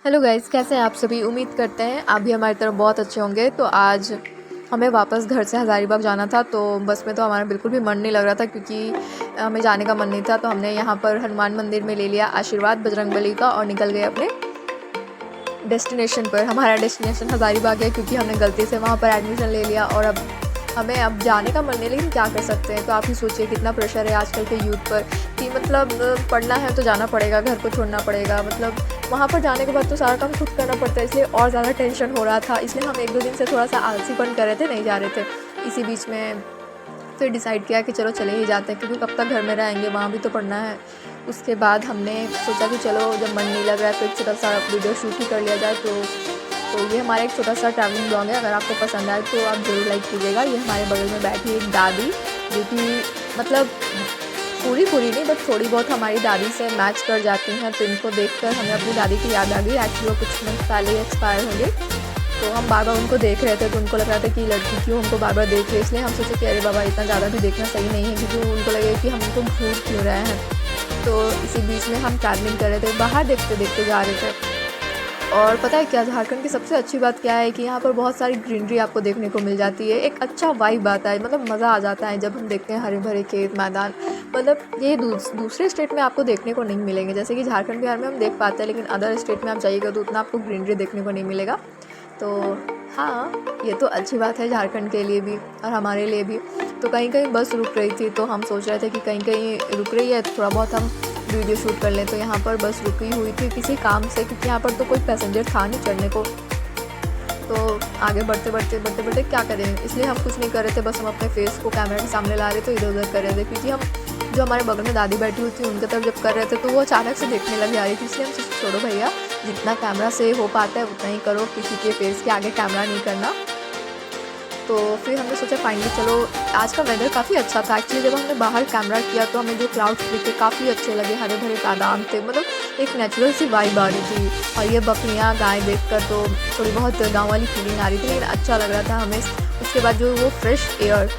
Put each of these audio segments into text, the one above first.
Hello guys, कैसे हैं आप सभी। उम्मीद करते हैं आप भी हमारी तरफ बहुत अच्छे होंगे। तो आज हमें वापस घर से हज़ारीबाग जाना था, तो बस में तो हमारा बिल्कुल भी मन नहीं लग रहा था क्योंकि हमें जाने का मन नहीं था। तो हमने यहाँ पर हनुमान मंदिर में ले लिया आशीर्वाद बजरंगबली का और निकल गए अपने डेस्टिनेशन पर। हमारा डेस्टिनेशन हज़ारीबाग है क्योंकि हमने गलती से वहाँ पर एडमिशन ले लिया और अब हमें जाने का मन नहीं, लेकिन क्या कर सकते हैं। तो आप ही सोचिए कितना प्रेशर है आजकल के यूथ पर कि मतलब पढ़ना है तो जाना पड़ेगा, घर को छोड़ना पड़ेगा। मतलब वहाँ पर जाने के बाद तो सारा काम खुद करना पड़ता है, इसलिए और ज़्यादा टेंशन हो रहा था। इसलिए हम 1-2 दिन से थोड़ा सा आलसीपन कर रहे थे, नहीं जा रहे थे। इसी बीच में फिर डिसाइड किया कि चलो चले ही जाते हैं क्योंकि कब तक घर में रहेंगे, वहाँ भी तो पढ़ना है। उसके बाद हमने सोचा कि चलो जब मन नहीं लग रहा है तो एक छोटा सा वीडियो शूट ही कर लिया जाए। तो ये हमारा एक छोटा सा ट्रैवलिंग ब्लॉग है। अगर आपको पसंद आए तो आप ज़रूर लाइक कीजिएगा। ये हमारे बगल में बैठी एक दादी जो कि मतलब पूरी नहीं बट थोड़ी बहुत हमारी दादी से मैच कर जाती हैं। तो इनको देखकर हमें अपनी दादी की याद आ गई। एक्चुअली वो कुछ मंथ पहले ही एक्सपायर हो गई। तो हम बार बार उनको देख रहे थे, तो उनको लग रहा था कि लड़की क्यों हमको बार बार देख रही है। इसलिए हम सोचे कि अरे बाबा इतना ज़्यादा भी देखना सही नहीं है, क्योंकि उनको लगे कि हम उनको घूर क्यों रहे हैं। तो इसी बीच में हम ट्रैवलिंग कर रहे थे, बाहर देखते देखते जा रहे थे। और पता है क्या, झारखंड की सबसे अच्छी बात क्या है कि यहाँ पर बहुत सारी ग्रीनरी आपको देखने को मिल जाती है। एक अच्छा वाइब आता है, मतलब मज़ा आ जाता है जब हम देखते हैं हरे भरे खेत मैदान। मतलब ये दूसरे स्टेट में आपको देखने को नहीं मिलेंगे। जैसे कि झारखंड बिहार में हम देख पाते हैं, लेकिन अदर स्टेट में आप जाइएगा तो उतना आपको ग्रीनरी देखने को नहीं मिलेगा। तो हाँ, ये तो अच्छी बात है झारखंड के लिए भी और हमारे लिए भी। तो कहीं कहीं बस रुक रही थी, तो हम सोच रहे थे कि कहीं कहीं रुक रही है तो थोड़ा बहुत हम वीडियो शूट कर लें। तो यहाँ पर बस रुकी हुई थी किसी काम से, क्योंकि यहाँ पर तो कोई पैसेंजर था नहीं चढ़ने को। तो आगे बढ़ते क्या करें, इसलिए हम कुछ नहीं कर रहे थे। बस हम अपने फेस को कैमरा के सामने ला रहे थे, इधर उधर कर रहे थे। क्योंकि हम जो हमारे बगल में दादी बैठी हुई थी उनके तरफ जब कर रहे थे तो वो अचानक से देखने लगी आ रही थी। इसलिए हम सोचे छोड़ो भैया, जितना कैमरा से हो पाता है उतना ही करो, किसी के फेस के आगे कैमरा नहीं करना। तो फिर हमने सोचा फाइनली चलो, आज का वेदर काफ़ी अच्छा था। एक्चुअली जब हमने बाहर कैमरा किया तो हमें जो क्लाउड्स दिखे काफ़ी अच्छे लगे, हरे भरे मैदान थे। मतलब एक नेचुरल सी वाइब आ रही थी। और ये बकरियाँ गाय देखकर तो थोड़ी बहुत गाँव वाली फीलिंग आ रही थी, लेकिन अच्छा लग रहा था हमें। उसके बाद जो वो फ्रेश एयर,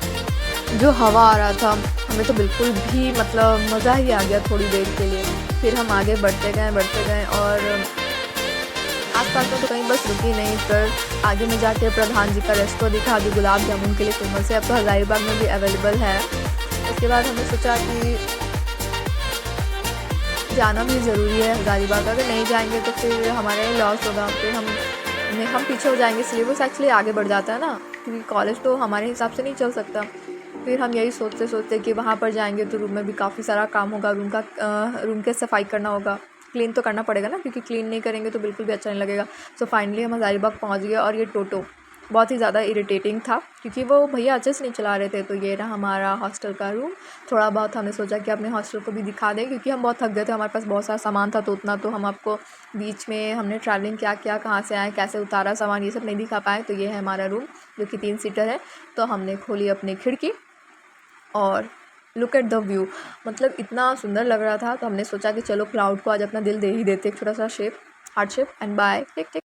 जो हवा आ रहा था, हमें तो बिल्कुल भी मतलब मज़ा ही आ गया थोड़ी देर के लिए। फिर हम आगे बढ़ते गए और आसपास में तो कहीं बस रुकी नहीं, पर आगे में जाके प्रधान जी का रेस्टोरेंट दिखा जो गुलाब जामुन के लिए फेमस है। अब तो हज़ारीबाग में भी अवेलेबल है। उसके बाद हमने सोचा कि जाना भी ज़रूरी है हज़ारीबाग। अगर नहीं जाएंगे तो फिर हमारे लॉस होगा, फिर हम पीछे हो जाएंगे। सिलेबस एक्चुअली आगे बढ़ जाता है ना, क्योंकि कॉलेज तो हमारे हिसाब से नहीं चल सकता। फिर हम यही सोचते कि वहाँ पर जाएंगे तो रूम में भी काफ़ी सारा काम होगा, रूम के सफाई करना होगा, क्लीन तो करना पड़ेगा ना, क्योंकि क्लीन नहीं करेंगे तो बिल्कुल भी अच्छा नहीं लगेगा। सो फाइनली हम हज़ारीबाग पहुँच गए। और ये टोटो बहुत ही ज़्यादा इरिटेटिंग था क्योंकि वो भैया अच्छे से नहीं चला रहे थे। तो ये रहा हमारा हॉस्टल का रूम। थोड़ा बहुत हमने सोचा कि अपने हॉस्टल को भी दिखा दें, क्योंकि हम बहुत थक गए थे, हमारे पास बहुत सारा सामान था। तो उतना तो हम आपको बीच में हमने ट्रैवलिंग क्या किया, कहाँ से आए, कैसे उतारा सामान, ये सब नहीं दिखा पाए। तो ये है हमारा रूम जो कि 3 सीटर है। तो हमने खोली अपनी खिड़की और लुक एट द व्यू, मतलब इतना सुंदर लग रहा था। तो हमने सोचा कि चलो क्लाउड को आज अपना दिल दे ही देते, एक छोटा सा shape, heart shape. And bye, take take.